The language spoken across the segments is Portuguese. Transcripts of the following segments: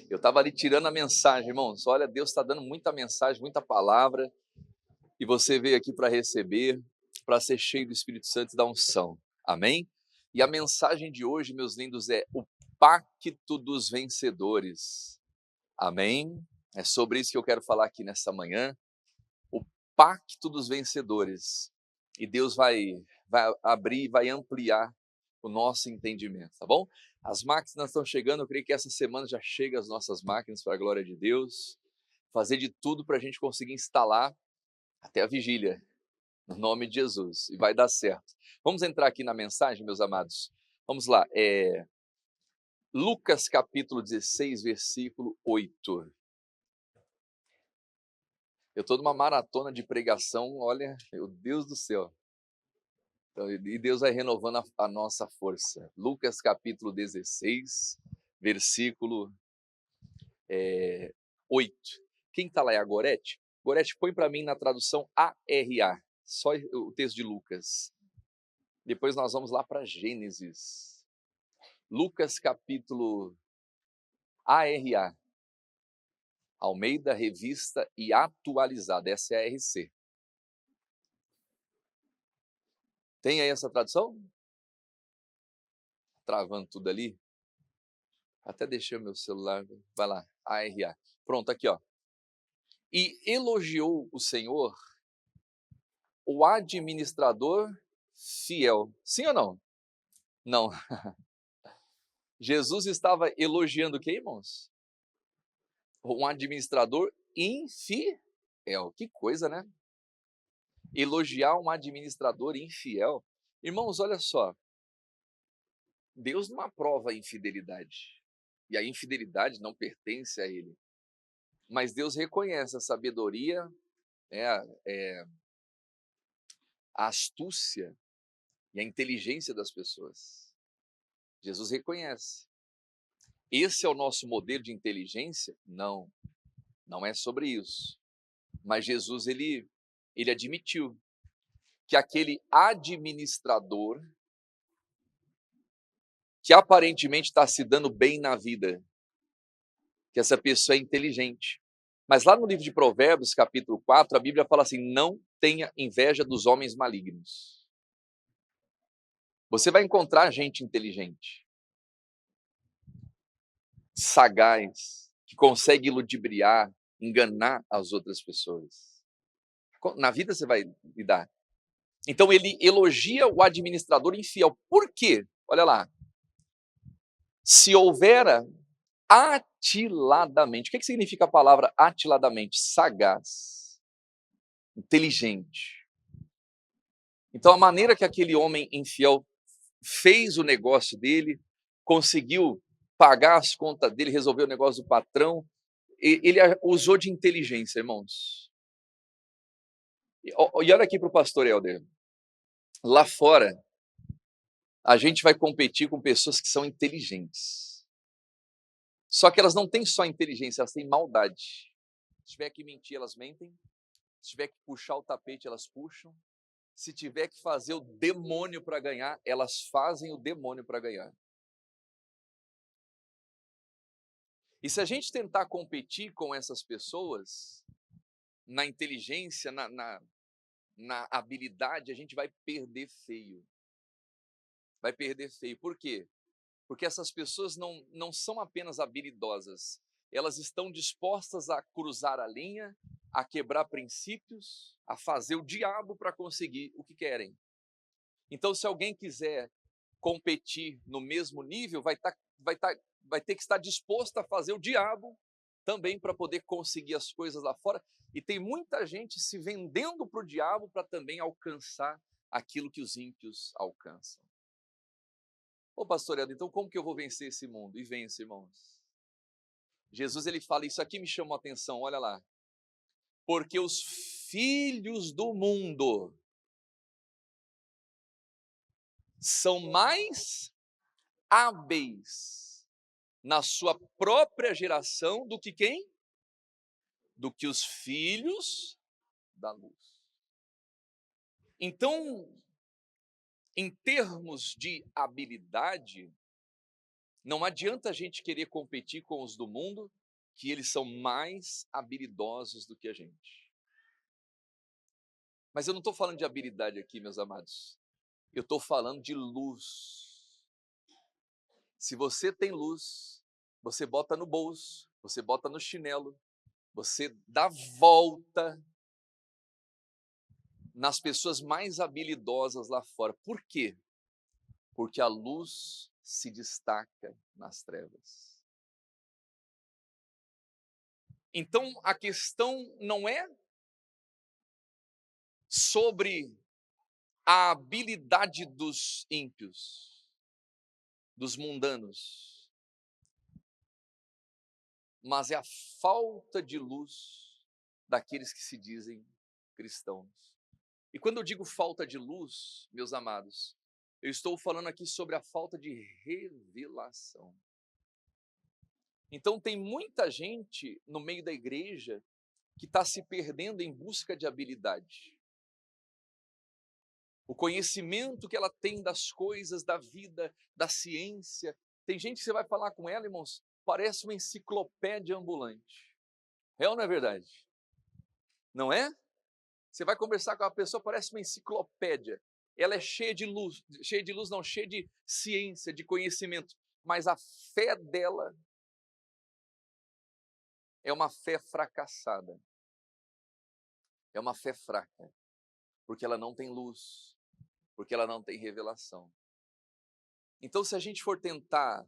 Eu estava ali tirando a mensagem, irmãos. Olha, Deus está dando muita mensagem, muita palavra, e você veio aqui para receber, para ser cheio do Espírito Santo e da unção. Amém? E a mensagem de hoje, meus lindos, é o pacto dos vencedores. Amém? É sobre isso que eu quero falar aqui nessa manhã. O pacto dos vencedores. E Deus vai abrir, vai ampliar o nosso entendimento, tá bom? As máquinas estão chegando, eu creio que essa semana já chega as nossas máquinas, para a glória de Deus. Fazer de tudo para a gente conseguir instalar até a vigília, no nome de Jesus, e vai dar certo. Vamos entrar aqui na mensagem, meus amados? Vamos lá, Lucas capítulo 16, versículo 8. Eu estou numa maratona de pregação, olha, meu Deus do céu. E Deus vai renovando a nossa força. Lucas capítulo 16, versículo 8. Quem está lá é a Gorete? Gorete, põe para mim na tradução ARA, só o texto de Lucas. Depois nós vamos lá para Gênesis. Lucas capítulo ARA, Almeida Revista e Atualizada, essa é a RC. Tem aí essa tradução? Travando tudo ali. Até deixei o meu celular, vai lá, ARA. Pronto, aqui ó. E elogiou o Senhor, o administrador fiel. Sim ou não? Não. Jesus estava elogiando quem, irmãos? Um administrador infiel. Que coisa, né? Elogiar um administrador infiel. Irmãos, olha só. Deus não aprova a infidelidade. E a infidelidade não pertence a Ele. Mas Deus reconhece a sabedoria, a astúcia e a inteligência das pessoas. Jesus reconhece. Esse é o nosso modelo de inteligência? Não, não é sobre isso. Mas Jesus, ele admitiu que aquele administrador que aparentemente está se dando bem na vida, que essa pessoa é inteligente. Mas lá no livro de Provérbios, capítulo 4, a Bíblia fala assim: não tenha inveja dos homens malignos. Você vai encontrar gente inteligente, sagaz, que consegue ludibriar, enganar as outras pessoas. Na vida você vai lidar. Então ele elogia o administrador infiel. Por quê? Olha lá. Se houvera atiladamente. O que significa a palavra atiladamente? Sagaz, inteligente. Então, a maneira que aquele homem infiel fez o negócio dele, conseguiu pagar as contas dele, resolver o negócio do patrão, ele usou de inteligência, irmãos. E olha aqui para o pastor Helder. Lá fora, a gente vai competir com pessoas que são inteligentes. Só que elas não têm só inteligência, elas têm maldade. Se tiver que mentir, elas mentem. Se tiver que puxar o tapete, elas puxam. Se tiver que fazer o demônio para ganhar, elas fazem o demônio para ganhar. E se a gente tentar competir com essas pessoas, na inteligência, na habilidade, a gente vai perder feio. Vai perder feio. Por quê? Porque essas pessoas não são apenas habilidosas, elas estão dispostas a cruzar a linha, a quebrar princípios, a fazer o diabo para conseguir o que querem. Então, se alguém quiser competir no mesmo nível, vai ter que estar disposto a fazer o diabo também para poder conseguir as coisas lá fora. E tem muita gente se vendendo para o diabo para também alcançar aquilo que os ímpios alcançam. Ô pastor Helder, então como que eu vou vencer esse mundo? E vence, irmãos. Jesus, ele fala, isso aqui me chamou a atenção, olha lá. Porque os filhos do mundo são mais hábeis na sua própria geração do que quem? Do que os filhos da luz. Então, em termos de habilidade, Não adianta a gente querer competir com os do mundo, que eles são mais habilidosos do que a gente. Mas eu não estou falando de habilidade aqui, meus amados. Eu estou falando de luz. Se você tem luz, você bota no bolso, você bota no chinelo, você dá volta nas pessoas mais habilidosas lá fora. Por quê? Porque a luz se destaca nas trevas. Então, a questão não é sobre a habilidade dos ímpios, dos mundanos, mas é a falta de luz daqueles que se dizem cristãos. E quando eu digo falta de luz, meus amados, eu estou falando aqui sobre a falta de revelação. Então, tem muita gente no meio da igreja que está se perdendo em busca de habilidade. O conhecimento que ela tem das coisas, da vida, da ciência. Tem gente que você vai falar com ela, irmãos, parece uma enciclopédia ambulante. É ou não é verdade? Não é? Você vai conversar com a pessoa, parece uma enciclopédia. Ela é cheia de luz não, cheia de ciência, de conhecimento. Mas a fé dela é uma fé fracassada. É uma fé fraca. Porque ela não tem luz. Porque ela não tem revelação. Então, se a gente for tentar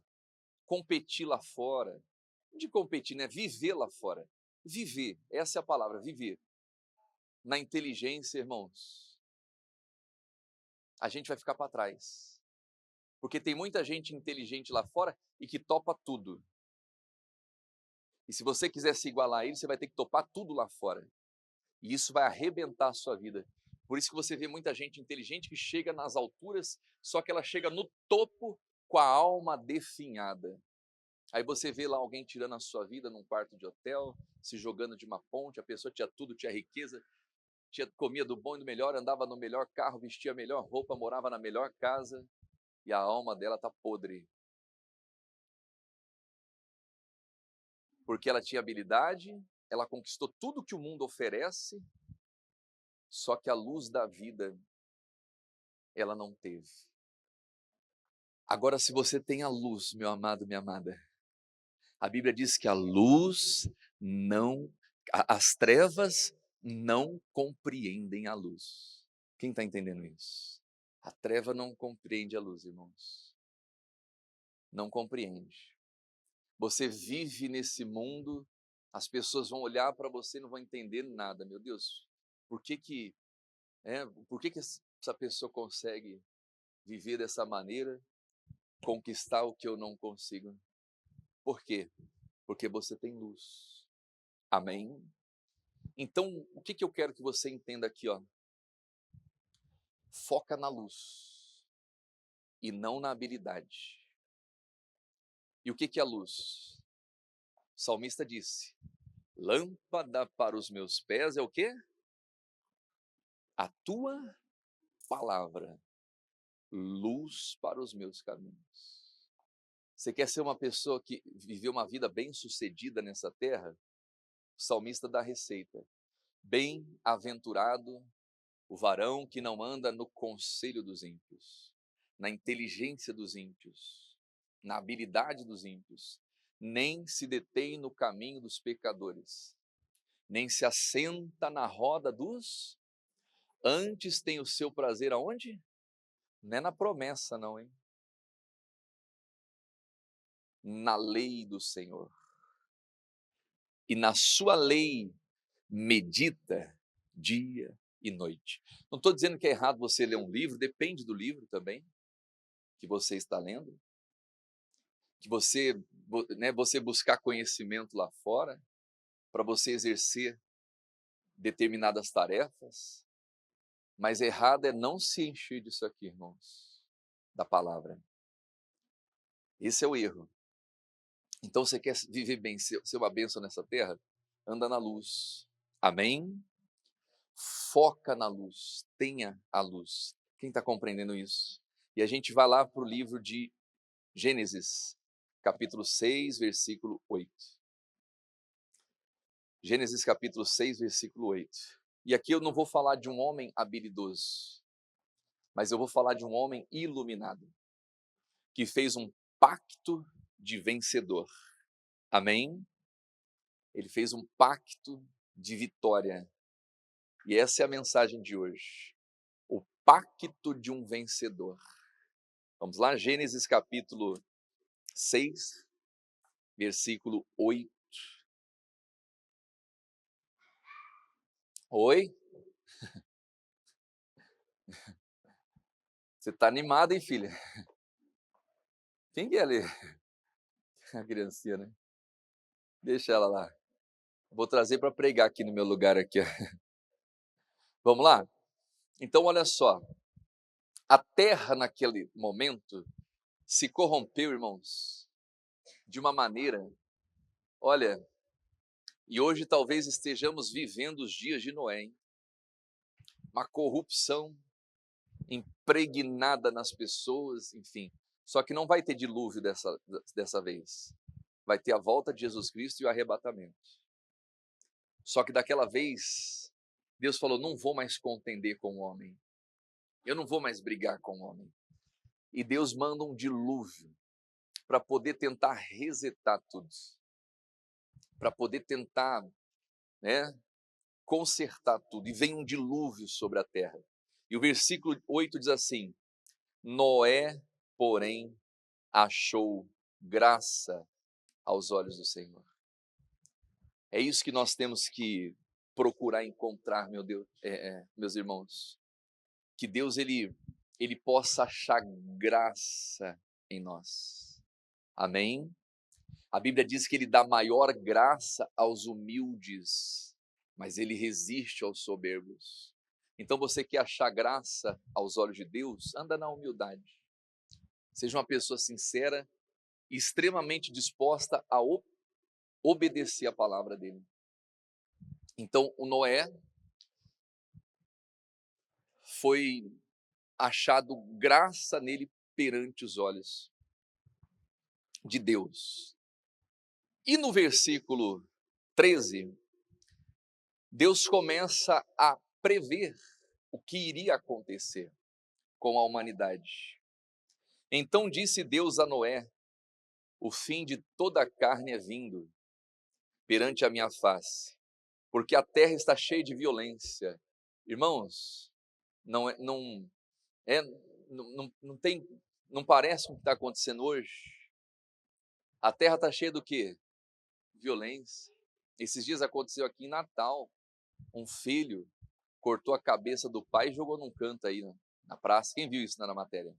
competir lá fora, não de competir, né? Viver lá fora. Viver, essa é a palavra, viver. Na inteligência, irmãos, a gente vai ficar para trás. Porque tem muita gente inteligente lá fora e que topa tudo. E se você quiser se igualar a ele, você vai ter que topar tudo lá fora. E isso vai arrebentar a sua vida. Por isso que você vê muita gente inteligente que chega nas alturas, só que ela chega no topo com a alma definhada. Aí você vê lá alguém tirando a sua vida num quarto de hotel, se jogando de uma ponte, a pessoa tinha tudo, tinha riqueza, comia do bom e do melhor, andava no melhor carro, vestia a melhor roupa, morava na melhor casa, e a alma dela está podre. Porque ela tinha habilidade, ela conquistou tudo que o mundo oferece, só que a luz da vida ela não teve. Agora, se você tem a luz, meu amado, minha amada, a Bíblia diz que a luz não, as trevas não compreendem a luz. Quem está entendendo isso? A treva não compreende a luz, irmãos. Não compreende. Você vive nesse mundo, as pessoas vão olhar para você e não vão entender nada. Meu Deus, por que que, por que que essa pessoa consegue viver dessa maneira, conquistar o que eu não consigo? Por quê? Porque você tem luz. Amém? Então, o que que eu quero que você entenda aqui, ó? Foca na luz e não na habilidade. E o que que é a luz? O salmista disse: lâmpada para os meus pés é o quê? A tua palavra, luz para os meus caminhos. Você quer ser uma pessoa que viveu uma vida bem-sucedida nessa terra? O salmista dá a receita. Bem-aventurado o varão que não anda no conselho dos ímpios, na inteligência dos ímpios, na habilidade dos ímpios, nem se detém no caminho dos pecadores, nem se assenta na roda dos, antes tem o seu prazer aonde? Não é na promessa não, hein? Na lei do Senhor. E na sua lei medita dia e noite. Não estou dizendo que é errado você ler um livro, depende do livro também que você está lendo, que você buscar conhecimento lá fora para você exercer determinadas tarefas, mas errado é não se encher disso aqui, irmãos, da palavra. Esse é o erro. Então você quer viver bem, ser uma bênção nessa terra? Anda na luz. Amém? Foca na luz, tenha a luz. Quem está compreendendo isso? E a gente vai lá para o livro de Gênesis, capítulo 6, versículo 8. Gênesis capítulo 6, versículo 8. E aqui eu não vou falar de um homem habilidoso, mas eu vou falar de um homem iluminado, que fez um pacto de vencedor. Amém? Ele fez um pacto de vitória. E essa é a mensagem de hoje. O pacto de um vencedor. Vamos lá, Gênesis capítulo 6, versículo 8. Oi? Você está animada, hein, filha? Quem que é ali? A criancinha, né? Deixa ela lá. Vou trazer para pregar aqui no meu lugar aqui. Ó. Vamos lá? Então, olha só. A terra naquele momento se corrompeu, irmãos, de uma maneira, olha, e hoje talvez estejamos vivendo os dias de Noé, hein? Uma corrupção impregnada nas pessoas, enfim. Só que não vai ter dilúvio dessa vez. Vai ter a volta de Jesus Cristo e o arrebatamento. Só que daquela vez, Deus falou: não vou mais contender com o homem. Eu não vou mais brigar com o homem. E Deus manda um dilúvio para poder tentar resetar tudo. Para poder tentar, né, consertar tudo. E vem um dilúvio sobre a terra. E o versículo 8 diz assim: Noé, porém, achou graça aos olhos do Senhor. É isso que nós temos que procurar encontrar, meu Deus, meus irmãos. Que Deus ele possa achar graça em nós. Amém? A Bíblia diz que ele dá maior graça aos humildes, mas ele resiste aos soberbos. Então você quer achar graça aos olhos de Deus? Anda na humildade. Seja uma pessoa sincera e extremamente disposta a obedecer a palavra dele. Então, o Noé foi achado graça nele perante os olhos de Deus. E no versículo 13, Deus começa a prever o que iria acontecer com a humanidade. Então disse Deus a Noé: o fim de toda a carne é vindo perante a minha face, porque a terra está cheia de violência. Irmãos, não é, não é, não tem, não parece com o que está acontecendo hoje. A terra está cheia do quê? Violência. Esses dias aconteceu aqui em Natal, um filho cortou a cabeça do pai e jogou num canto aí na praça. Quem viu isso na matéria?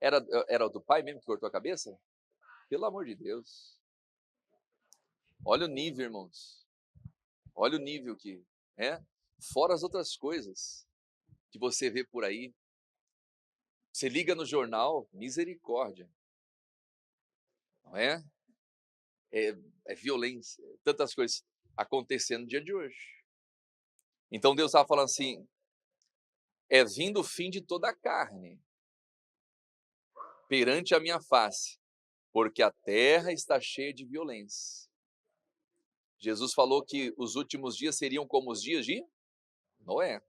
Era o do pai mesmo que cortou a cabeça? Pelo amor de Deus. Olha o nível, irmãos. Olha o nível que é. Fora as outras coisas que você vê por aí. Você liga no jornal, misericórdia. Não é? É violência, tantas coisas acontecendo no dia de hoje. Então Deus estava falando assim: é vindo o fim de toda a carne perante a minha face, porque a terra está cheia de violência. Jesus falou que os últimos dias seriam como os dias de Noé.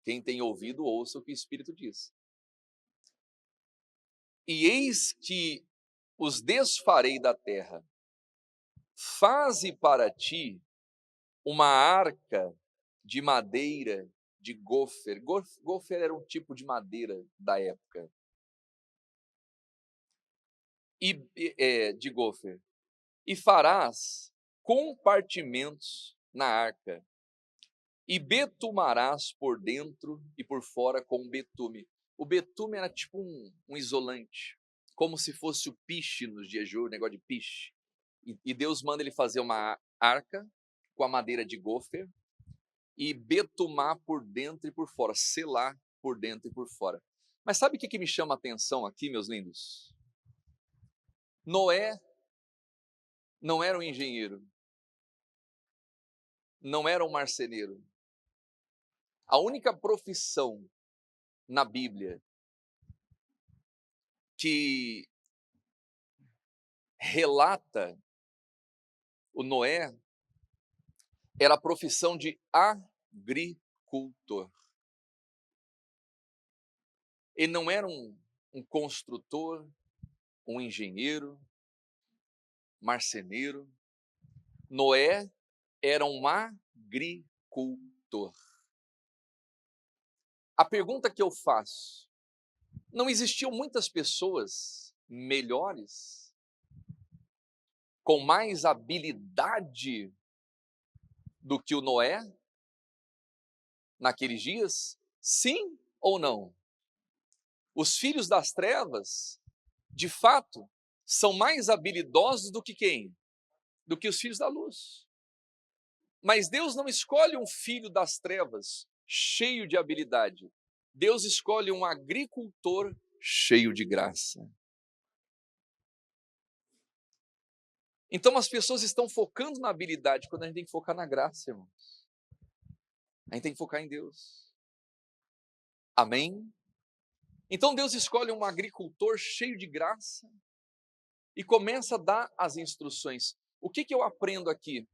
Quem tem ouvido, ouça o que o Espírito diz. E eis que os desfarei da terra. Faze para ti uma arca de madeira de gofer. Gofer era um tipo de madeira da época. De gofer. E farás compartimentos na arca, e betumarás por dentro e por fora com betume. O betume era tipo um isolante, como se fosse o piche nos dias de hoje, negócio de piche. E Deus manda ele fazer uma arca com a madeira de gofer e betumar por dentro e por fora, selar por dentro e por fora. Mas sabe o que me chama a atenção aqui, meus lindos? Noé não era um engenheiro, não era um marceneiro. A única profissão na Bíblia que relata o Noé era a profissão de agricultor. Ele não era um construtor, um engenheiro, marceneiro. Noé era um agricultor. A pergunta que eu faço: não existiam muitas pessoas melhores, com mais habilidade do que o Noé naqueles dias? Sim ou não? Os filhos das trevas, de fato, são mais habilidosos do que quem? Do que os filhos da luz. Mas Deus não escolhe um filho das trevas cheio de habilidade. Deus escolhe um agricultor cheio de graça. Então as pessoas estão focando na habilidade quando a gente tem que focar na graça, irmãos. A gente tem que focar em Deus. Amém? Então Deus escolhe um agricultor cheio de graça e começa a dar as instruções. O que eu aprendo aqui?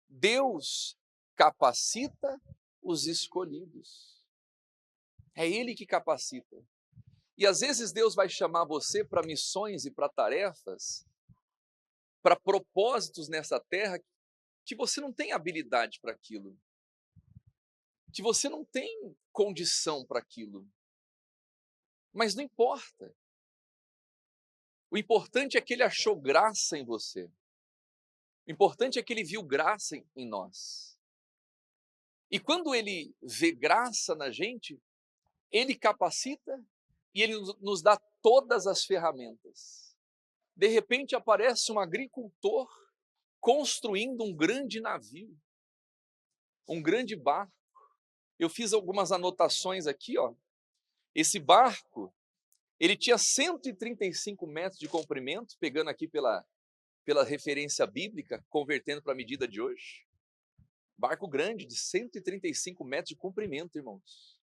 Deus capacita os escolhidos. É Ele que capacita. E às vezes Deus vai chamar você para missões e para tarefas, para propósitos nessa terra, que você não tem habilidade para aquilo, que você não tem condição para aquilo. Mas não importa. O importante é que Ele achou graça em você. O importante é que Ele viu graça em nós. E quando Ele vê graça na gente, Ele capacita e Ele nos dá todas as ferramentas. De repente aparece um agricultor construindo um grande navio, um grande barco. Eu fiz algumas anotações aqui, ó. Esse barco, ele tinha 135 metros de comprimento, pegando aqui pela referência bíblica, convertendo para a medida de hoje. Barco grande, de 135 metros de comprimento, irmãos.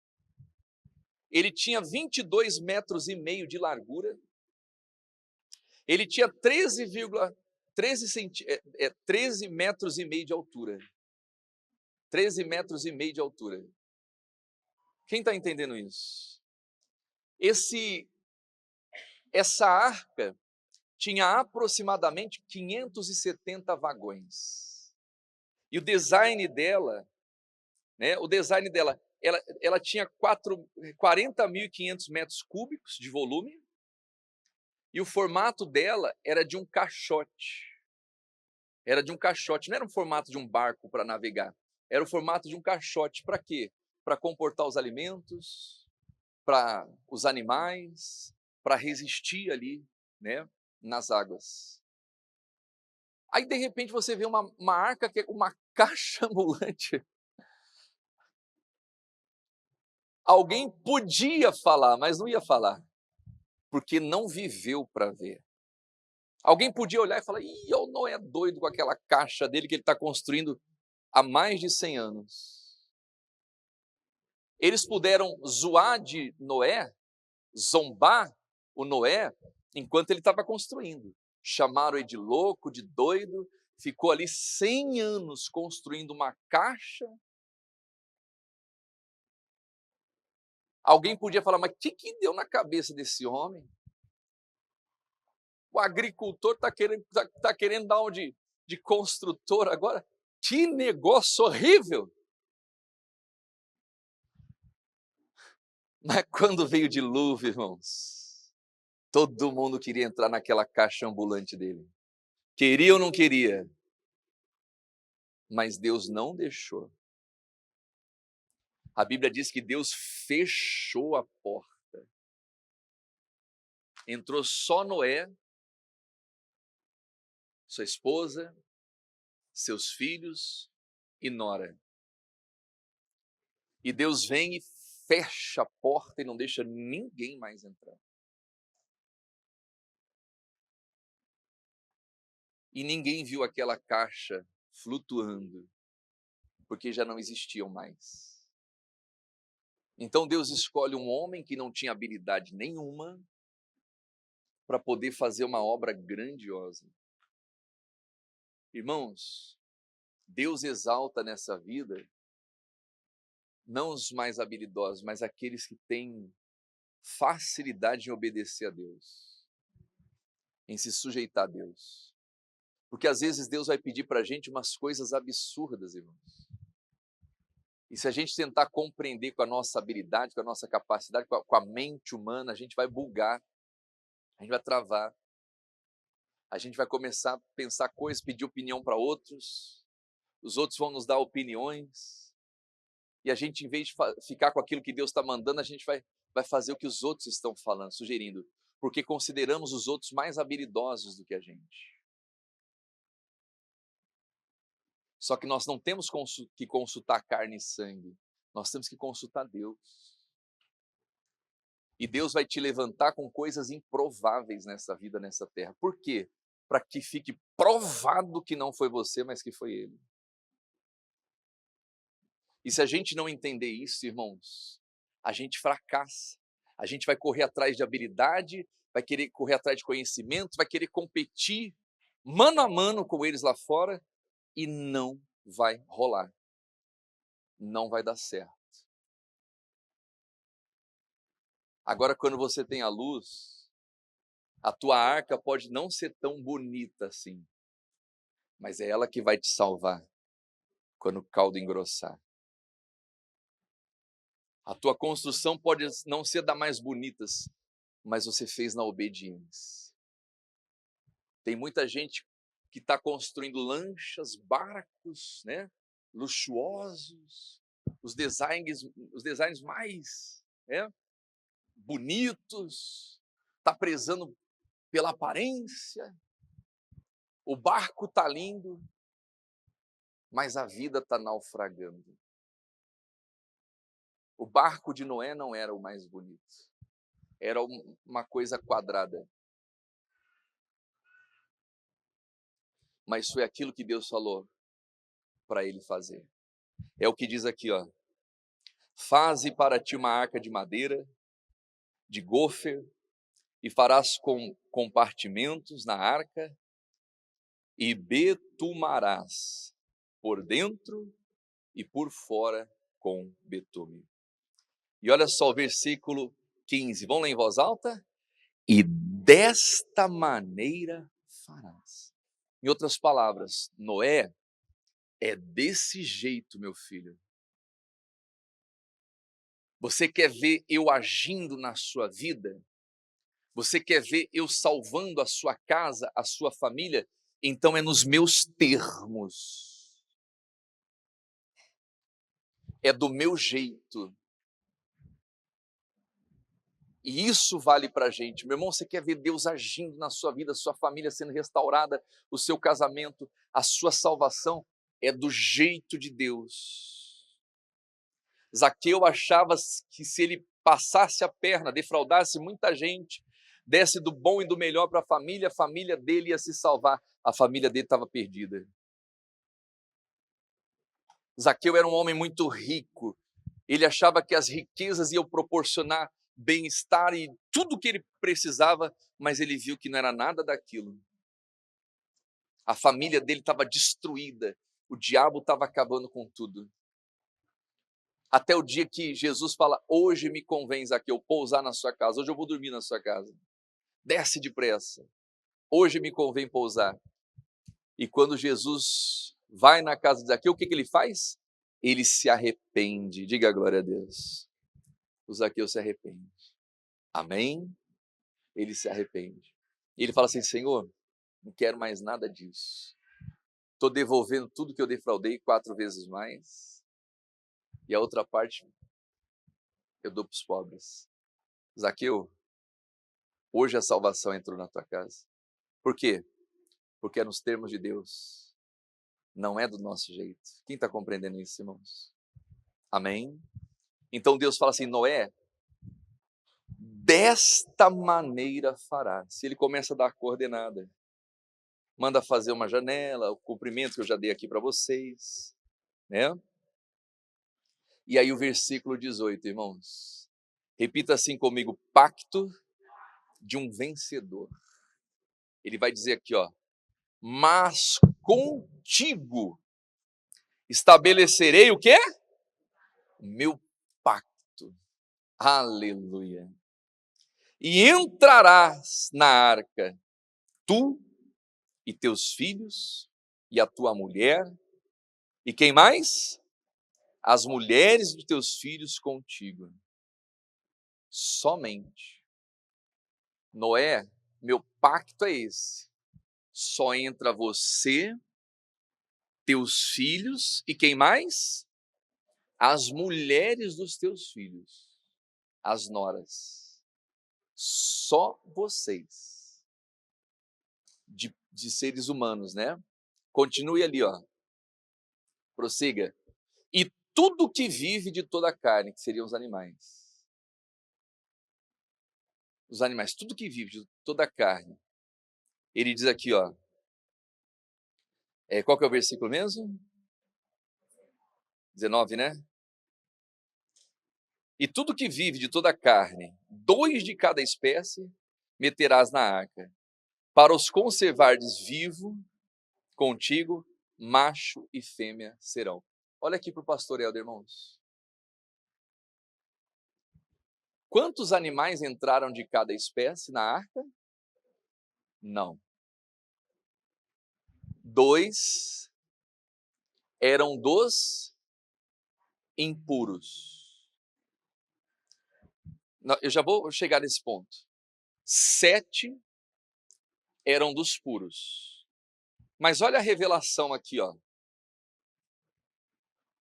Ele tinha 22 metros e meio de largura. Ele tinha 13 metros e meio de altura. 13 metros e meio de altura. Quem está entendendo isso? Essa arca tinha aproximadamente 570 vagões. E o design dela, ela tinha 40.500 metros cúbicos de volume, e o formato dela era de um caixote. Era de um caixote, não era um formato de um barco para navegar, era o formato de um caixote. Para quê? Para comportar os alimentos, para os animais, para resistir ali, né, nas águas. Aí, de repente, você vê uma arca que é uma caixa ambulante. Alguém podia falar, mas não ia falar, porque não viveu para ver. Alguém podia olhar e falar: ih, o Noé é doido com aquela caixa dele que ele está construindo há mais de 100 anos. Eles puderam zoar de Noé, zombar o Noé, enquanto ele estava construindo. Chamaram ele de louco, de doido, ficou ali 100 anos construindo uma caixa. Alguém podia falar: mas o que deu na cabeça desse homem? O agricultor está querendo dar um de construtor agora? Que negócio horrível! Mas quando veio o dilúvio, irmãos, todo mundo queria entrar naquela caixa ambulante dele. Queria ou não queria? Mas Deus não deixou. A Bíblia diz que Deus fechou a porta. Entrou só Noé, sua esposa, seus filhos e nora. E Deus vem e fecha a porta e não deixa ninguém mais entrar. E ninguém viu aquela caixa flutuando, porque já não existiam mais. Então Deus escolhe um homem que não tinha habilidade nenhuma para poder fazer uma obra grandiosa. Irmãos, Deus exalta nessa vida não os mais habilidosos, mas aqueles que têm facilidade em obedecer a Deus, em se sujeitar a Deus. Porque às vezes Deus vai pedir para a gente umas coisas absurdas, irmãos. E se a gente tentar compreender com a nossa habilidade, com a nossa capacidade, com a mente humana, a gente vai bugar, a gente vai travar. A gente vai começar a pensar coisas, pedir opinião para outros, os outros vão nos dar opiniões, e a gente, em vez de ficar com aquilo que Deus está mandando, a gente vai fazer o que os outros estão falando, sugerindo, porque consideramos os outros mais habilidosos do que a gente. Só que nós não temos que consultar carne e sangue, nós temos que consultar Deus. E Deus vai te levantar com coisas improváveis nessa vida, nessa terra. Por quê? Para que fique provado que não foi você, mas que foi Ele. E se a gente não entender isso, irmãos, a gente fracassa. A gente vai correr atrás de habilidade, vai querer correr atrás de conhecimento, vai querer competir mano a mano com eles lá fora e não vai rolar. Não vai dar certo. Agora, quando você tem a luz, a tua arca pode não ser tão bonita assim, mas é ela que vai te salvar quando o caldo engrossar. A tua construção pode não ser da mais bonitas, mas você fez na obediência. Tem muita gente que está construindo lanchas, barcos, né, luxuosos, os designs mais, né, bonitos, está prezando pela aparência, o barco está lindo, mas a vida está naufragando. O barco de Noé não era o mais bonito, era uma coisa quadrada. Mas foi aquilo que Deus falou para ele fazer. É o que diz aqui, ó. Faze para ti uma arca de madeira, de gofer, e farás com compartimentos na arca, e betumarás por dentro e por fora com betume. E olha só o versículo 15, vamos ler em voz alta? E desta maneira farás. Em outras palavras, Noé, é desse jeito, meu filho. Você quer ver eu agindo na sua vida? Você quer ver eu salvando a sua casa, a sua família? Então é nos meus termos. É do meu jeito. E isso vale para a gente. Meu irmão, você quer ver Deus agindo na sua vida, a sua família sendo restaurada, o seu casamento, a sua salvação? É do jeito de Deus. Zaqueu achava que se ele passasse a perna, defraudasse muita gente, desse do bom e do melhor para a família dele ia se salvar. A família dele estava perdida. Zaqueu era um homem muito rico. Ele achava que as riquezas iam proporcionar bem-estar e tudo o que ele precisava, mas ele viu que não era nada daquilo. A família dele estava destruída. O diabo estava acabando com tudo. Até o dia que Jesus fala, hoje me convém, Zaqueu, pousar na sua casa, hoje eu vou dormir na sua casa. Desce depressa, hoje me convém pousar. E quando Jesus vai na casa de Zaqueu, o que ele faz? Ele se arrepende, diga a glória a Deus. O Zaqueu se arrepende, amém? Ele se arrepende. E ele fala assim, Senhor, não quero mais nada disso. Estou devolvendo tudo que eu defraudei 4 vezes mais. E a outra parte eu dou para os pobres. Zaqueu, hoje a salvação entrou na tua casa. Por quê? Porque é nos termos de Deus. Não é do nosso jeito. Quem está compreendendo isso, irmãos? Amém? Então Deus fala assim, Noé, desta maneira fará. Se ele começa a dar a coordenada, manda fazer uma janela, o comprimento que eu já dei aqui para vocês, né? E aí o versículo 18, irmãos. Repita assim comigo, pacto de um vencedor. Ele vai dizer aqui, ó, mas contigo estabelecerei o quê? Meu pacto. Aleluia. E entrarás na arca, tu e teus filhos, e a tua mulher, e quem mais? As mulheres dos teus filhos contigo. Somente. Noé, meu pacto é esse. Só entra você, teus filhos, e quem mais? As mulheres dos teus filhos, as noras. Só vocês. De seres humanos, né? Continue ali, ó. Prossiga. E tudo que vive de toda a carne, que seriam os animais. Os animais, tudo que vive de toda a carne. Ele diz aqui, ó. Qual que é o versículo mesmo? 19, né? E tudo que vive de toda a carne, 2 de cada espécie, meterás na arca, para os conservares vivo contigo, macho e fêmea serão. Olha aqui para o pastor Helder, irmãos. Quantos animais entraram de cada espécie na arca? Não. 2 eram dos impuros. Não, eu já vou chegar nesse ponto. 7 eram dos puros. Mas olha a revelação aqui, ó.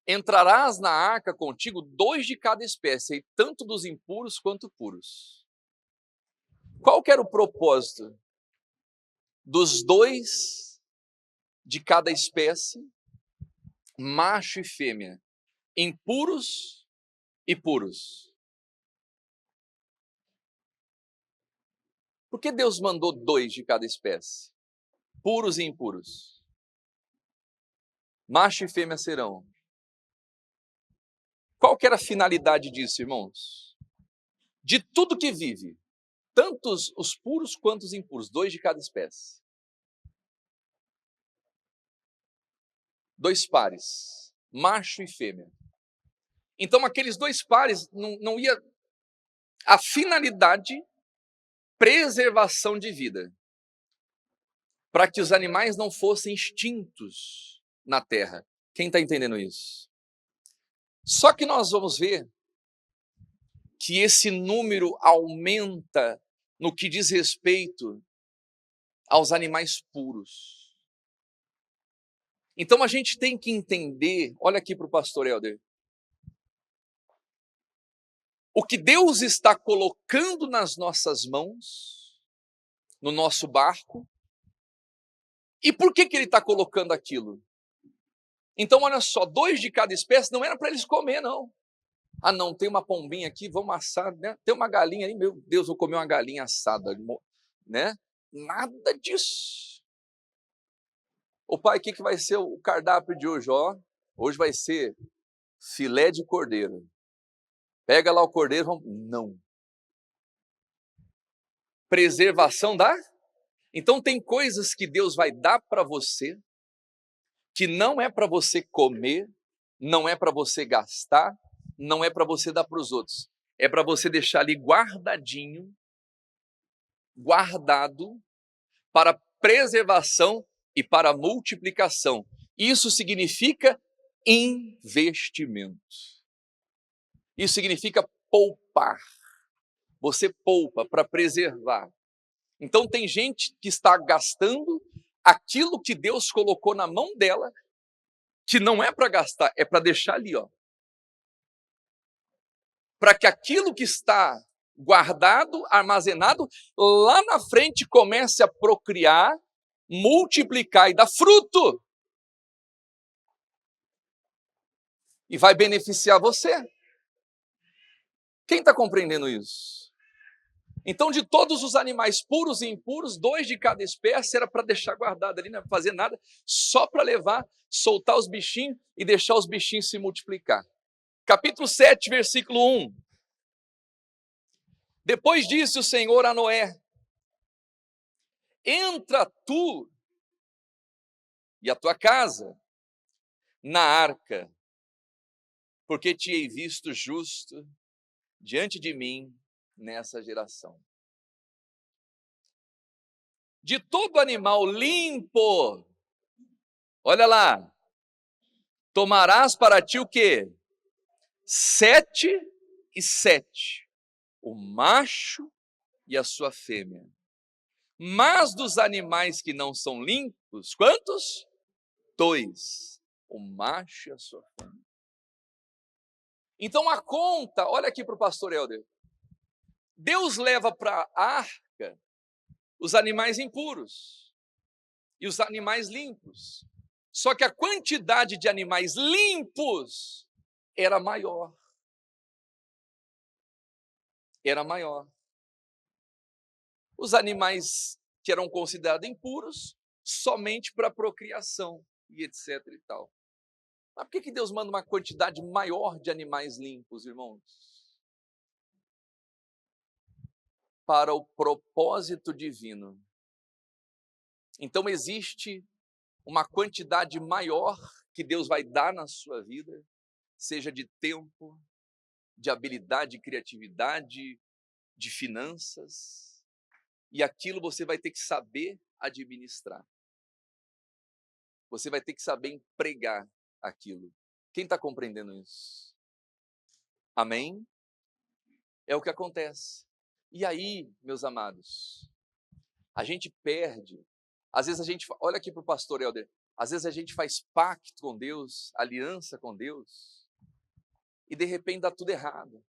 Entrarás na arca contigo 2 de cada espécie, tanto dos impuros quanto puros. Qual que era o propósito dos 2 de cada espécie, macho e fêmea, impuros e puros? Por que Deus mandou 2 de cada espécie, puros e impuros? Macho e fêmea serão. Qual que era a finalidade disso, irmãos? De tudo que vive, tanto os puros quanto os impuros, 2 de cada espécie. 2 pares, macho e fêmea. Então, aqueles 2 pares não ia. A finalidade, preservação de vida, para que os animais não fossem extintos na terra. Quem está entendendo isso? Só que nós vamos ver que esse número aumenta no que diz respeito aos animais puros. Então a gente tem que entender, olha aqui para o pastor Helder, o que Deus está colocando nas nossas mãos, no nosso barco, e por que Ele está colocando aquilo? Então olha só, 2 de cada espécie não era para eles comer, não. Ah não, tem uma pombinha aqui, vamos assar, né? Tem uma galinha ali, meu Deus, vou comer uma galinha assada, né? Nada disso. Ô pai, o que vai ser o cardápio de hoje? Ó, hoje vai ser filé de cordeiro. Pega lá o cordeiro, vamos... Não. Preservação da? Então tem coisas que Deus vai dar para você, que não é para você comer, não é para você gastar, não é para você dar para os outros. É para você deixar ali guardadinho, guardado, para preservação e para multiplicação. Isso significa investimento. Isso significa poupar. Você poupa para preservar. Então tem gente que está gastando aquilo que Deus colocou na mão dela, que não é para gastar, é para deixar ali, ó. Para que aquilo que está guardado, armazenado, lá na frente comece a procriar, multiplicar e dar fruto. E vai beneficiar você. Quem está compreendendo isso? Então, de todos os animais puros e impuros, 2 de cada espécie era para deixar guardado ali, não é para fazer nada, só para levar, soltar os bichinhos e deixar os bichinhos se multiplicar. Capítulo 7, versículo 1. Depois disse o Senhor a Noé: entra tu e a tua casa na arca, porque te hei visto justo diante de mim nessa geração. De todo animal limpo, olha lá, tomarás para ti o quê? 7 e 7, o macho e a sua fêmea. Mas dos animais que não são limpos, quantos? 2, o macho e a sua fêmea. Então a conta, olha aqui para o pastor Helder, Deus leva para a arca os animais impuros e os animais limpos. Só que a quantidade de animais limpos era maior. Era maior. Os animais que eram considerados impuros, somente para procriação e etc e tal. Mas por que Deus manda uma quantidade maior de animais limpos, irmãos? Para o propósito divino. Então existe uma quantidade maior que Deus vai dar na sua vida, seja de tempo, de habilidade, de criatividade, de finanças, e aquilo você vai ter que saber administrar. Você vai ter que saber empregar aquilo. Quem está compreendendo isso? Amém? É o que acontece. E aí, meus amados, a gente perde. Às vezes a gente, olha aqui para o pastor Helder, às vezes a gente faz pacto com Deus, aliança com Deus, e de repente dá tudo errado.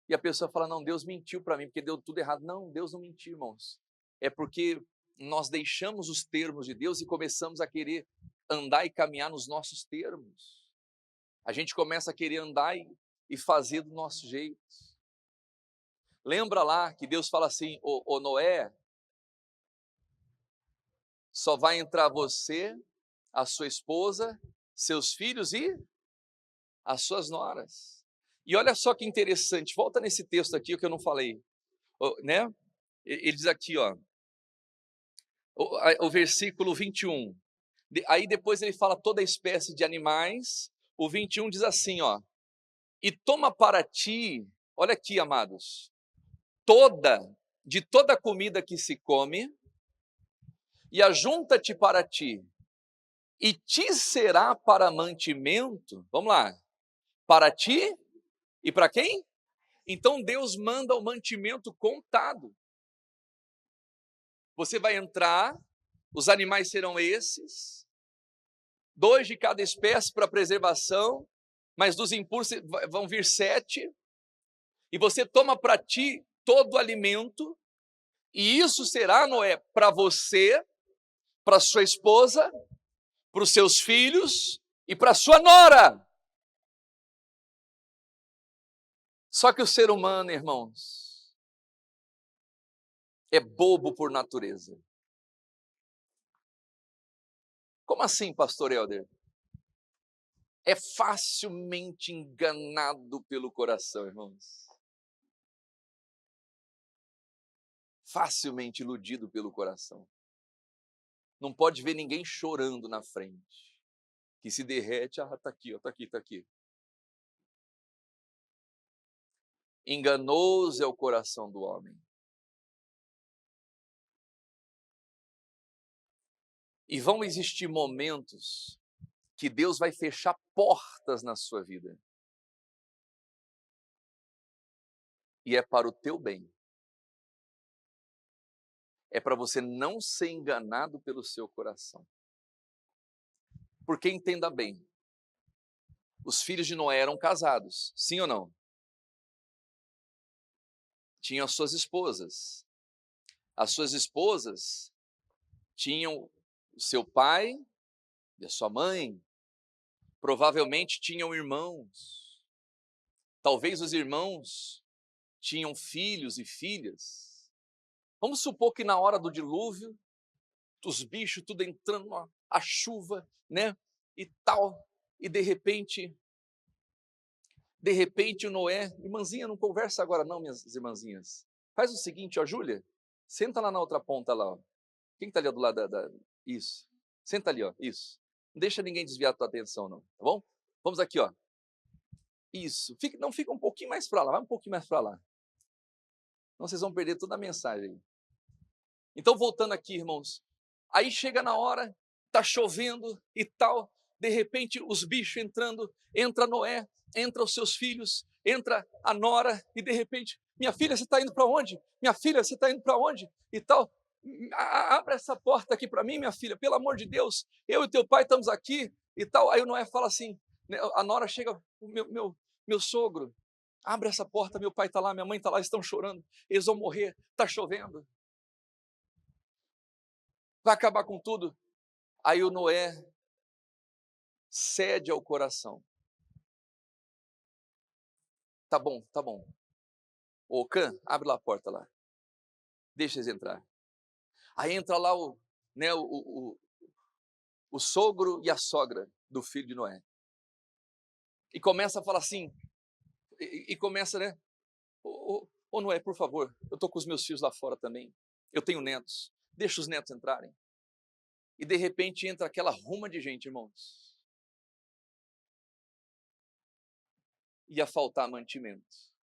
E a pessoa fala, não, Deus mentiu para mim, porque deu tudo errado. Não, Deus não mentiu, irmãos. É porque nós deixamos os termos de Deus e começamos a querer andar e caminhar nos nossos termos. A gente começa a querer andar e fazer do nosso jeito. Lembra lá que Deus fala assim, ô Noé, só vai entrar você, a sua esposa, seus filhos e as suas noras. E olha só que interessante, volta nesse texto aqui que eu não falei, né? Ele diz aqui, ó, o versículo 21. Aí depois ele fala toda espécie de animais. O 21 diz assim, ó, e toma para ti, olha aqui, amados, de toda a comida que se come, e ajunta-te para ti, e te será para mantimento, vamos lá, para ti e para quem? Então Deus manda o mantimento contado. Você vai entrar, os animais serão esses, 2 de cada espécie para preservação, mas dos impuros vão vir 7, e você toma para ti todo o alimento, e isso será, Noé, para você, para sua esposa, para os seus filhos e para sua nora. Só que o ser humano, irmãos, é bobo por natureza. Como assim, pastor Helder? É facilmente enganado pelo coração, irmãos. Facilmente iludido pelo coração. Não pode ver ninguém chorando na frente, que se derrete, tá aqui, ó, tá aqui, tá aqui. Enganoso é o coração do homem. E vão existir momentos que Deus vai fechar portas na sua vida. E é para o teu bem. É para você não ser enganado pelo seu coração. Porque entenda bem, os filhos de Noé eram casados, sim ou não? Tinham as suas esposas. As suas esposas tinham o seu pai e a sua mãe. Provavelmente tinham irmãos. Talvez os irmãos tinham filhos e filhas. Vamos supor que na hora do dilúvio, os bichos tudo entrando, a chuva, né? E tal. E de repente o Noé, irmãzinha, não conversa agora não, minhas irmãzinhas. Faz o seguinte, ó, Júlia, senta lá na outra ponta lá, ó. Quem está ali do lado isso? Senta ali, ó, isso. Não deixa ninguém desviar a tua atenção, não, tá bom? Vamos aqui, ó. Isso. Não fica um pouquinho mais para lá, vai um pouquinho mais para lá. Senão vocês vão perder toda a mensagem. Então, voltando aqui, irmãos. Aí chega na hora, tá chovendo e tal. De repente, os bichos entrando, entra Noé, entra os seus filhos, entra a nora, e de repente, minha filha, você está indo para onde? Minha filha, você está indo para onde? E tal. Abra essa porta aqui para mim, minha filha, pelo amor de Deus, eu e teu pai estamos aqui e tal. Aí o Noé fala assim, né, a nora chega, meu sogro, abre essa porta, meu pai está lá, minha mãe está lá, estão chorando, eles vão morrer, está chovendo, vai acabar com tudo. Aí o Noé cede ao coração. Tá bom, tá bom. Ô, Cã, abre lá a porta lá. Deixa eles entrar. Aí entra lá né, o sogro e a sogra do filho de Noé. E começa a falar assim, e começa, né? Ô Noé, por favor, eu estou com os meus filhos lá fora também. Eu tenho netos. Deixa os netos entrarem. E de repente entra aquela ruma de gente, irmãos. Ia faltar mantimento.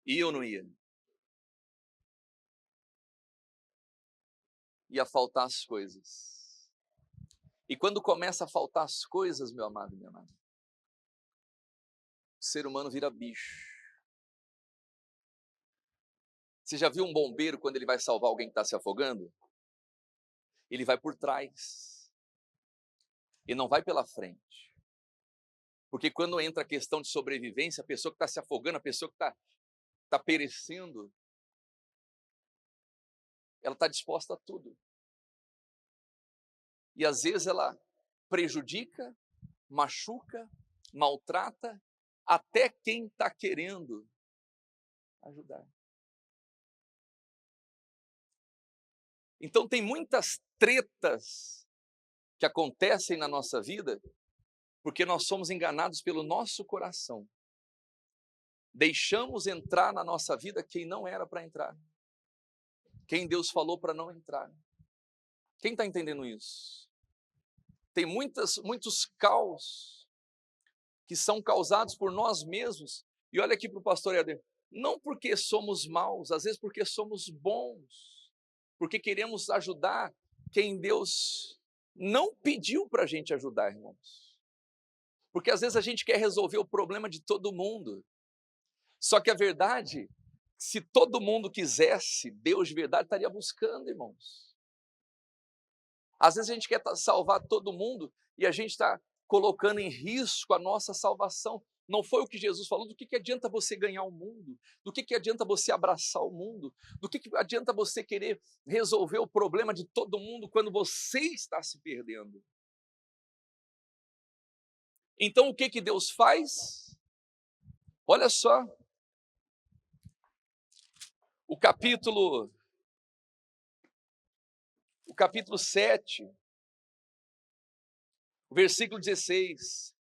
Ia ou não ia? Ia faltar as coisas. E quando começa a faltar as coisas, meu amado, minha amada, o ser humano vira bicho. Você já viu um bombeiro quando ele vai salvar alguém que está se afogando? Ele vai por trás. E não vai pela frente. Porque quando entra a questão de sobrevivência, a pessoa que está se afogando, a pessoa que está perecendo, ela está disposta a tudo. E às vezes ela prejudica, machuca, maltrata até quem está querendo ajudar. Então tem muitas tretas que acontecem na nossa vida porque nós somos enganados pelo nosso coração. Deixamos entrar na nossa vida quem não era para entrar. Quem Deus falou para não entrar. Quem está entendendo isso? Tem muitos caos que são causados por nós mesmos. E olha aqui para o pastor Éder. Não porque somos maus, às vezes porque somos bons. Porque queremos ajudar quem Deus não pediu para a gente ajudar, irmãos. Porque às vezes a gente quer resolver o problema de todo mundo. Só que a verdade, se todo mundo quisesse, Deus de verdade estaria buscando, irmãos. Às vezes a gente quer salvar todo mundo e a gente está colocando em risco a nossa salvação. Não foi o que Jesus falou. Do que adianta você ganhar o mundo? Do que adianta você abraçar o mundo? Do que adianta você querer resolver o problema de todo mundo quando você está se perdendo? Então o que Deus faz? Olha só, o capítulo 7, versículo 16.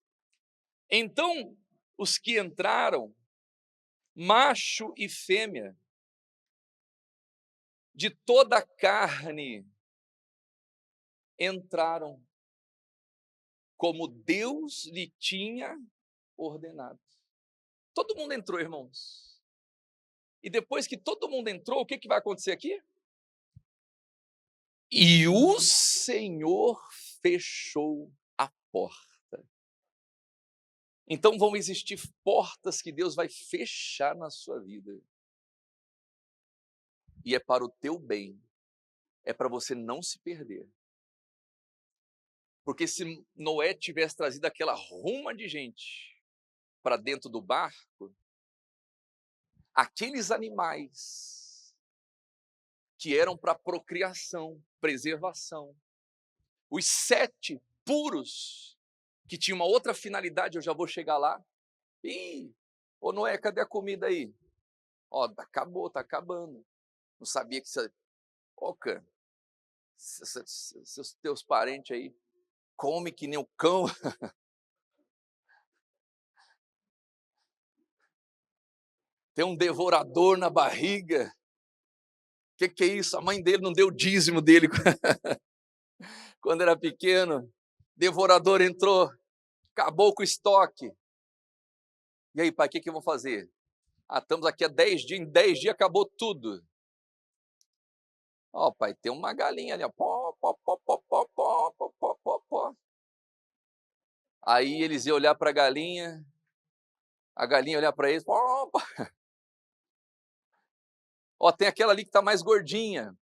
Então os que entraram, macho e fêmea, de toda a carne, entraram, como Deus lhe tinha ordenado. Todo mundo entrou, irmãos. E depois que todo mundo entrou, o que vai acontecer aqui? E o Senhor fechou a porta. Então vão existir portas que Deus vai fechar na sua vida. E é para o teu bem. É para você não se perder. Porque se Noé tivesse trazido aquela ruma de gente para dentro do barco, aqueles animais que eram para procriação, preservação, os 7 puros, que tinham uma outra finalidade, eu já vou chegar lá. Ô Noé, cadê a comida aí? Ó, acabou, tá acabando. Não sabia que você... Ó, cara, seus teus parentes aí, come que nem o cão. Tem um devorador na barriga. Que é isso? A mãe dele não deu o dízimo dele quando era pequeno. Devorador entrou, acabou com o estoque. E aí, pai, o que vão fazer? Estamos aqui há 10 dias, em 10 dias acabou tudo. Ó, pai, tem uma galinha ali, ó. Pó, pó, pó, pó, pó, pó, pó, pó, pó, pó. Aí eles iam olhar para a galinha ia olhar para eles, pó, pó. Ó, tem aquela ali que está mais gordinha.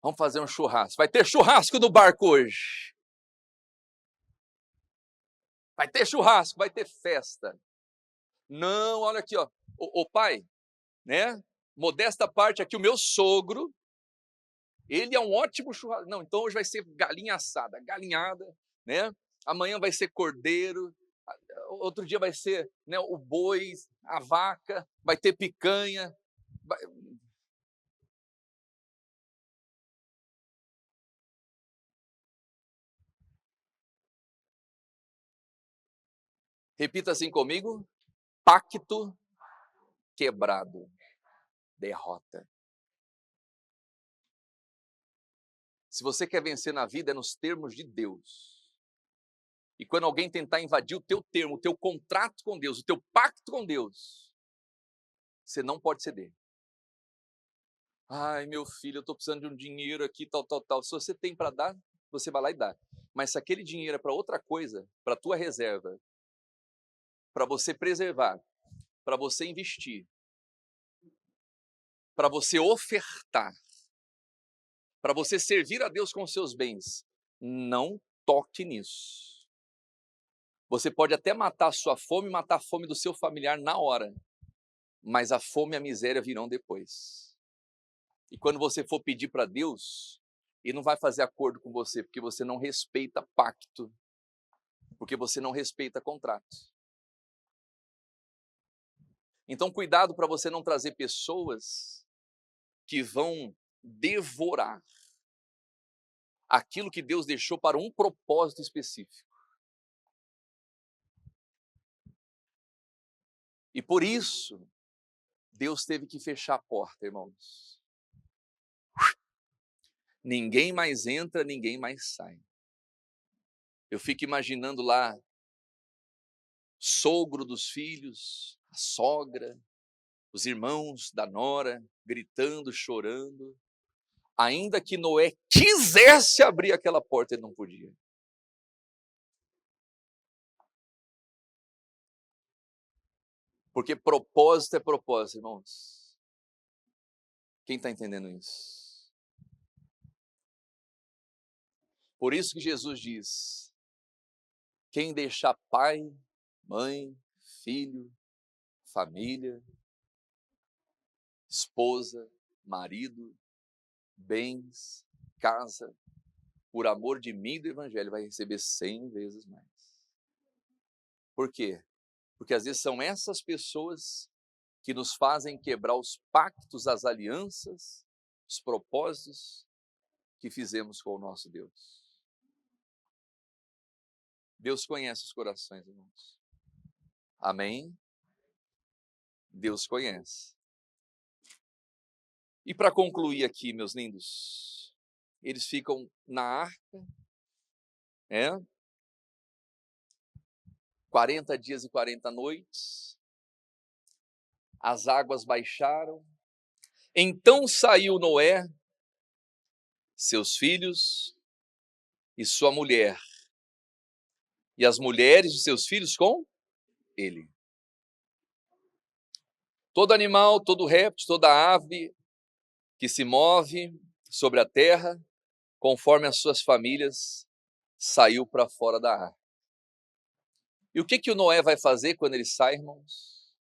Vamos fazer um churrasco. Vai ter churrasco no barco hoje. Vai ter churrasco, vai ter festa. Não, olha aqui, ó. O pai, né? Modesta parte aqui, o meu sogro, ele é um ótimo churrasco. Não, então hoje vai ser galinha assada, galinhada, né? Amanhã vai ser cordeiro, outro dia vai ser, né, o boi, a vaca, vai ter picanha. Repita assim comigo: pacto quebrado, derrota. Se você quer vencer na vida, é nos termos de Deus. E quando alguém tentar invadir o teu termo, o teu contrato com Deus, o teu pacto com Deus, você não pode ceder. Ai, meu filho, eu estou precisando de um dinheiro aqui, tal, tal, tal. Se você tem para dar, você vai lá e dá. Mas se aquele dinheiro é para outra coisa, para a tua reserva, para você preservar, para você investir, para você ofertar, para você servir a Deus com os seus bens, não toque nisso. Você pode até matar a sua fome, matar a fome do seu familiar na hora, mas a fome e a miséria virão depois. E quando você for pedir para Deus, Ele não vai fazer acordo com você, porque você não respeita pacto, porque você não respeita contrato. Então, cuidado para você não trazer pessoas que vão devorar aquilo que Deus deixou para um propósito específico. E por isso, Deus teve que fechar a porta, irmãos. Ninguém mais entra, ninguém mais sai. Eu fico imaginando lá, sogro dos filhos, a sogra, os irmãos da nora, gritando, chorando. Ainda que Noé quisesse abrir aquela porta, ele não podia. Porque propósito é propósito, irmãos. Quem está entendendo isso? Por isso que Jesus diz: quem deixar pai, mãe, filho, família, esposa, marido, bens, casa, por amor de mim e do evangelho, vai receber 100 vezes mais. Por quê? Porque às vezes são essas pessoas que nos fazem quebrar os pactos, as alianças, os propósitos que fizemos com o nosso Deus. Deus conhece os corações, irmãos. Amém? Deus conhece. E para concluir aqui, meus lindos, eles ficam na arca, 40 dias e 40 noites, as águas baixaram, então saiu Noé, seus filhos e sua mulher, e as mulheres de seus filhos com ele. Todo animal, todo réptil, toda ave que se move sobre a terra, conforme as suas famílias, saiu para fora da arca. E o que o Noé vai fazer quando ele sai, irmãos?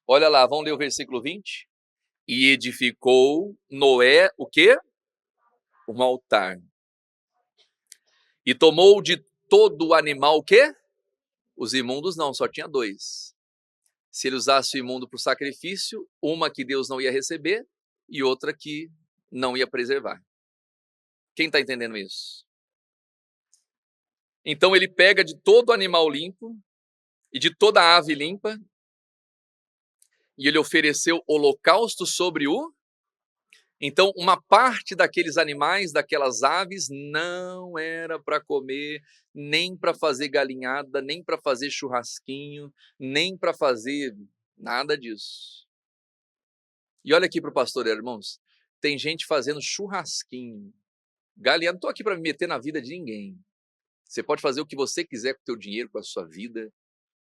Olha lá, vamos ler o versículo 20. E edificou Noé o quê? Um altar. E tomou de todo o animal o quê? Os imundos não, só tinha 2. Se ele usasse o imundo para o sacrifício, uma que Deus não ia receber e outra que não ia preservar. Quem está entendendo isso? Então ele pega de todo animal limpo e de toda ave limpa E ele ofereceu holocausto sobre o... Então, uma parte daqueles animais, daquelas aves, não era para comer, nem para fazer galinhada, nem para fazer churrasquinho, nem para fazer nada disso. E olha aqui para o pastor, irmãos, tem gente fazendo churrasquinho, galinhada. Não estou aqui para me meter na vida de ninguém. Você pode fazer o que você quiser com o teu dinheiro, com a sua vida.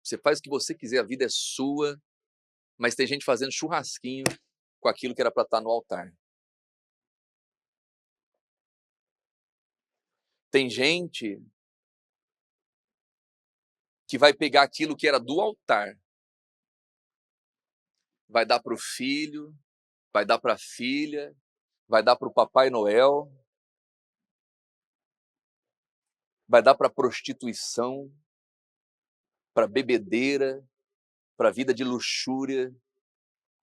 Você faz o que você quiser, a vida é sua. Mas tem gente fazendo churrasquinho com aquilo que era para estar no altar. Tem gente que vai pegar aquilo que era do altar, vai dar para o filho, vai dar para a filha, vai dar para o Papai Noel, vai dar para a prostituição, para a bebedeira, para a vida de luxúria,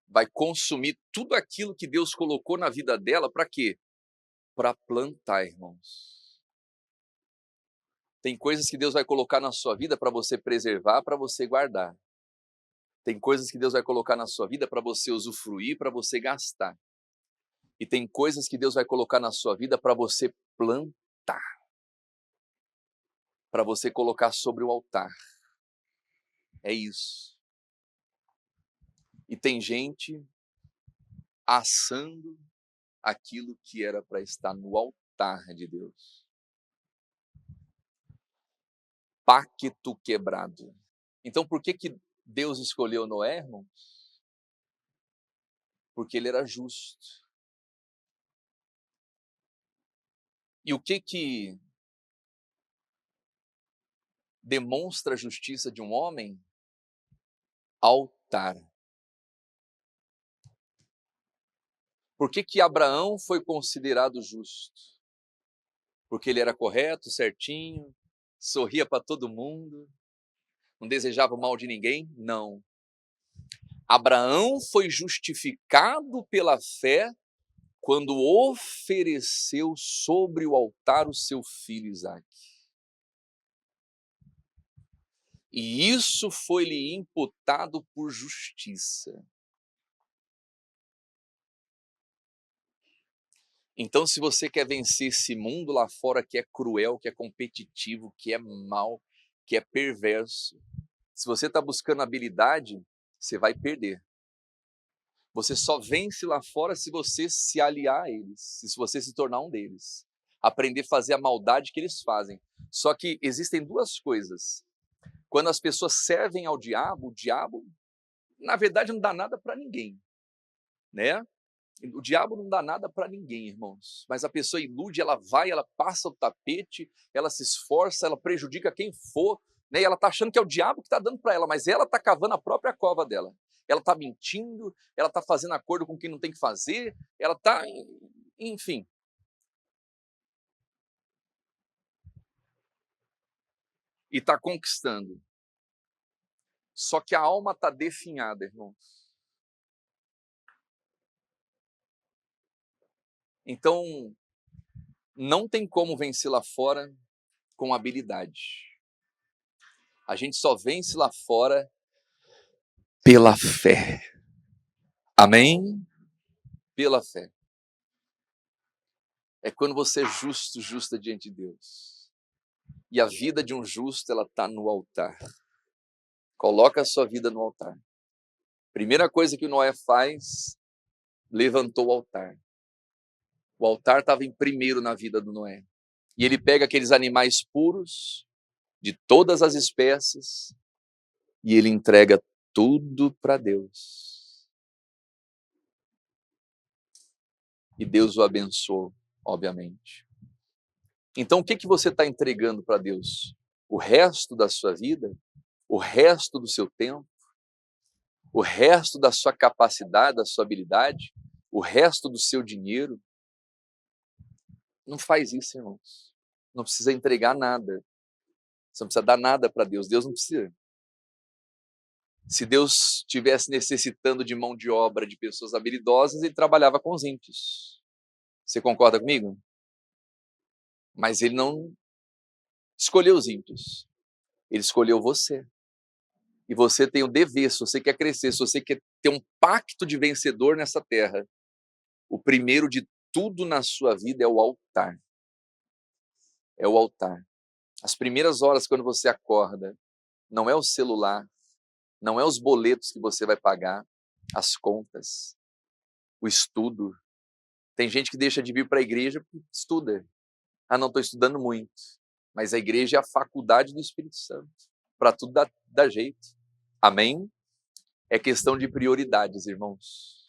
vai consumir tudo aquilo que Deus colocou na vida dela, para quê? Para plantar, irmãos. Tem coisas que Deus vai colocar na sua vida para você preservar, para você guardar. Tem coisas que Deus vai colocar na sua vida para você usufruir, para você gastar. E tem coisas que Deus vai colocar na sua vida para você plantar, para você colocar sobre o altar. É isso. E tem gente assando aquilo que era para estar no altar de Deus. Pacto quebrado. Então, por que Deus escolheu Noé, irmãos? Porque ele era justo. E o que demonstra a justiça de um homem? Altar. Por que Abraão foi considerado justo? Porque ele era correto, certinho, sorria para todo mundo, não desejava o mal de ninguém? Não. Abraão foi justificado pela fé quando ofereceu sobre o altar o seu filho Isaque. E isso foi-lhe imputado por justiça. Então, se você quer vencer esse mundo lá fora que é cruel, que é competitivo, que é mau, que é perverso, se você está buscando habilidade, você vai perder. Você só vence lá fora se você se aliar a eles, se você se tornar um deles. Aprender a fazer a maldade que eles fazem. Só que existem duas coisas. Quando as pessoas servem ao diabo, o diabo, na verdade, não dá nada para ninguém, né? O diabo não dá nada para ninguém, irmãos. Mas a pessoa ilude, ela vai, ela passa o tapete, ela se esforça, ela prejudica quem for, né? E ela está achando que é o diabo que está dando para ela, mas ela está cavando a própria cova dela. Ela está mentindo, ela está fazendo acordo com quem não tem que fazer, ela está, enfim. E está conquistando. Só que a alma está definhada, irmãos. Então, não tem como vencer lá fora com habilidade. A gente só vence lá fora pela fé. Amém? Pela fé. É quando você é justo, justa diante de Deus. E a vida de um justo, ela está no altar. Coloca a sua vida no altar. Primeira coisa que Noé faz, levantou o altar. O altar estava em primeiro na vida do Noé. E ele pega aqueles animais puros, de todas as espécies, e ele entrega tudo para Deus. E Deus o abençoou, obviamente. Então, o que você está entregando para Deus? O resto da sua vida? O resto do seu tempo? O resto da sua capacidade, da sua habilidade? O resto do seu dinheiro? Não faz isso, irmãos. Não precisa entregar nada. Você não precisa dar nada para Deus. Deus não precisa. Se Deus estivesse necessitando de mão de obra de pessoas habilidosas, ele trabalhava com os ímpios. Você concorda comigo? Mas ele não escolheu os ímpios. Ele escolheu você. E você tem o dever, se você quer crescer, se você quer ter um pacto de vencedor nessa terra, o primeiro de tudo na sua vida é o altar. É o altar. As primeiras horas quando você acorda, não é o celular, não é os boletos que você vai pagar, as contas, o estudo. Tem gente que deixa de vir para a igreja porque estuda. Ah, não, estou estudando muito. Mas a igreja é a faculdade do Espírito Santo. Para tudo dá jeito. Amém? É questão de prioridades, irmãos.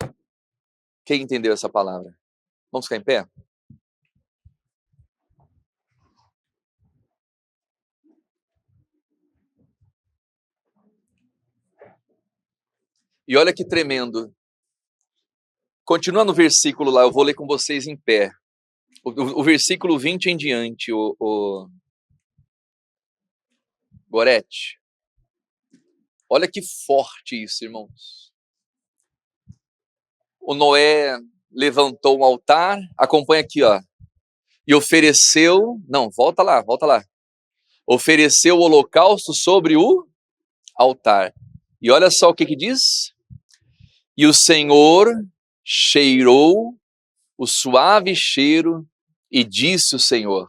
Quem entendeu essa palavra? Vamos ficar em pé? E olha que tremendo. Continua no versículo lá, eu vou ler com vocês em pé. O versículo 20 em diante, o Gorete. Olha que forte isso, irmãos. O Noé levantou um altar, acompanha aqui, ó. E ofereceu, não, volta lá. Ofereceu o holocausto sobre o altar. E olha só o que diz. E o Senhor cheirou o suave cheiro e disse o Senhor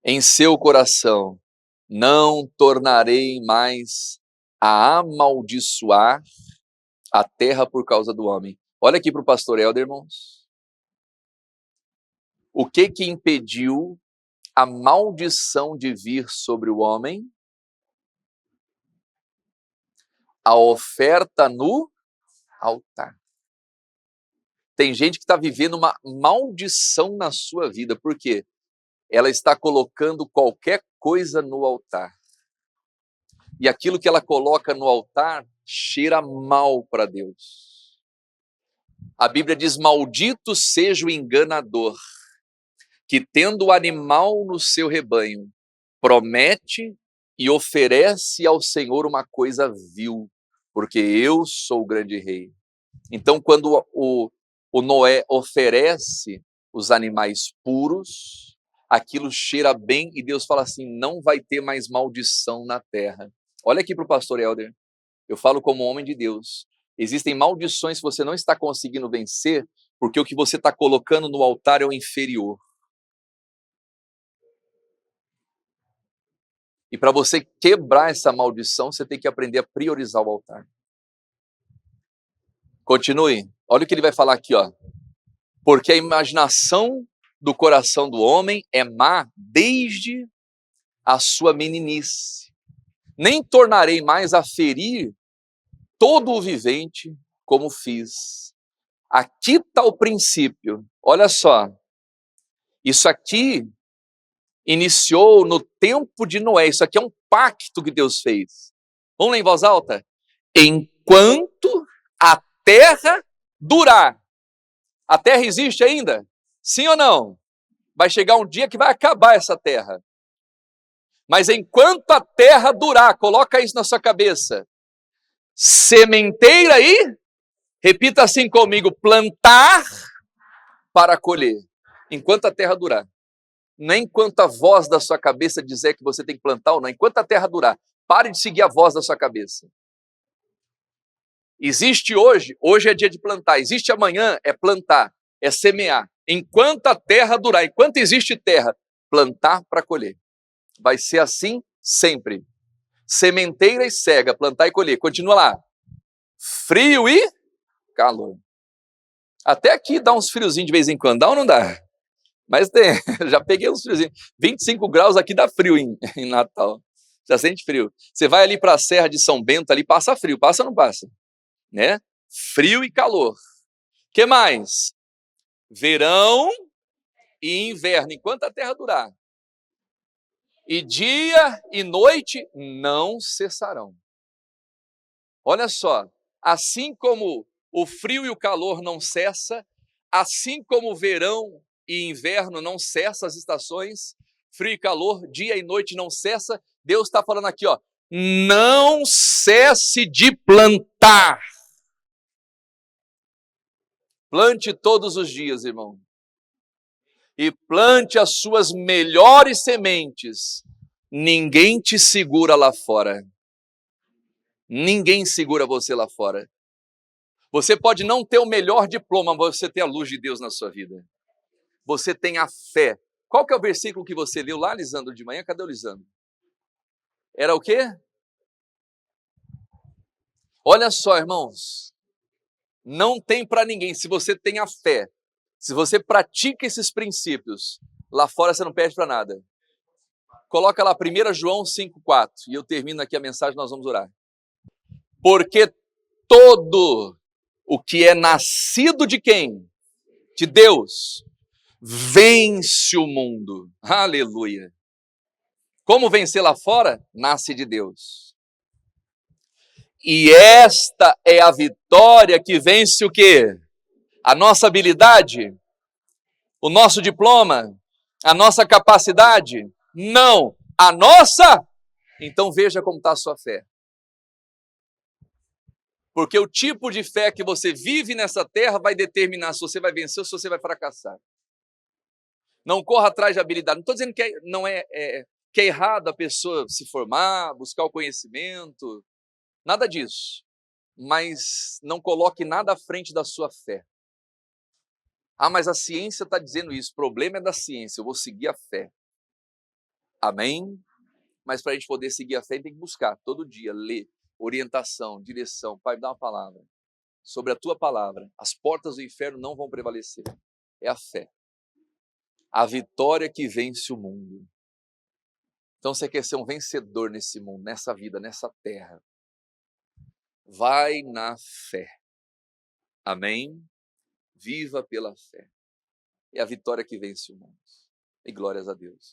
em seu coração: não tornarei mais a amaldiçoar a terra por causa do homem. Olha aqui para o pastor Helder, irmãos. O que impediu a maldição de vir sobre o homem? A oferta no altar. Tem gente que está vivendo uma maldição na sua vida. Por quê? Ela está colocando qualquer coisa no altar. E aquilo que ela coloca no altar cheira mal para Deus. A Bíblia diz: maldito seja o enganador, que tendo o animal no seu rebanho, promete e oferece ao Senhor uma coisa vil, porque eu sou o grande rei. Então, quando o Noé oferece os animais puros, aquilo cheira bem e Deus fala assim: não vai ter mais maldição na terra. Olha aqui para o pastor Helder, eu falo como homem de Deus. Existem maldições que você não está conseguindo vencer, porque o que você está colocando no altar é o inferior. E para você quebrar essa maldição, você tem que aprender a priorizar o altar. Continue. Olha o que ele vai falar aqui, ó. Porque a imaginação do coração do homem é má desde a sua meninice. Nem tornarei mais a ferir todo o vivente como fiz. Aqui está o princípio. Olha só. Isso aqui iniciou no tempo de Noé. Isso aqui é um pacto que Deus fez. Vamos ler em voz alta? Enquanto a terra durar. A terra existe ainda? Sim ou não? Vai chegar um dia que vai acabar essa terra. Mas enquanto a terra durar, coloca isso na sua cabeça. Sementeira e, repita assim comigo, plantar para colher. Enquanto a terra durar. Nem enquanto a voz da sua cabeça dizer que você tem que plantar ou não. Enquanto a terra durar. Pare de seguir a voz da sua cabeça. Existe hoje é dia de plantar. Existe amanhã, é plantar, é semear. Enquanto a terra durar, enquanto existe terra, plantar para colher. Vai ser assim sempre. Sementeira e cega, plantar e colher. Continua lá. Frio e calor. Até aqui dá uns friozinhos de vez em quando, dá ou não dá? Mas tem, já peguei uns friozinhos. 25 graus aqui dá frio em Natal. Já sente frio. Você vai ali para a Serra de São Bento, ali passa frio. Passa ou não passa? Né? Frio e calor. Que mais? Verão e inverno, enquanto a terra durar. E dia e noite não cessarão. Olha só, assim como o frio e o calor não cessa, assim como o verão e inverno não cessa as estações, frio e calor, dia e noite não cessa, Deus está falando aqui, ó, não cesse de plantar. Plante todos os dias, irmão. E plante as suas melhores sementes. Ninguém te segura lá fora. Ninguém segura você lá fora. Você pode não ter o melhor diploma, mas você tem a luz de Deus na sua vida. Você tem a fé. Qual que é o versículo que você leu lá, Lisandro, de manhã? Cadê o Lisandro? Era o quê? Olha só, irmãos. Não tem para ninguém. Se você tem a fé, se você pratica esses princípios, lá fora você não perde para nada. Coloca lá 1 João 5,4. E eu termino aqui a mensagem, nós vamos orar. Porque todo o que é nascido de quem? De Deus. Vence o mundo. Aleluia. Como vencer lá fora? Nasce de Deus. E esta é a vitória que vence o quê? A nossa habilidade? O nosso diploma? A nossa capacidade? Não. A nossa? Então veja como está a sua fé. Porque o tipo de fé que você vive nessa terra vai determinar se você vai vencer ou se você vai fracassar. Não corra atrás de habilidade. Não estou dizendo que que é errado a pessoa se formar, buscar o conhecimento. Nada disso. Mas não coloque nada à frente da sua fé. Ah, mas a ciência está dizendo isso. O problema é da ciência. Eu vou seguir a fé. Amém? Mas para a gente poder seguir a fé, tem que buscar todo dia, ler, orientação, direção. Pai, me dá uma palavra. Sobre a tua palavra, as portas do inferno não vão prevalecer. É a fé. A vitória que vence o mundo. Então você quer ser um vencedor nesse mundo, nessa vida, nessa terra. Vai na fé. Amém? Viva pela fé. É a vitória que vence o mundo. E glórias a Deus.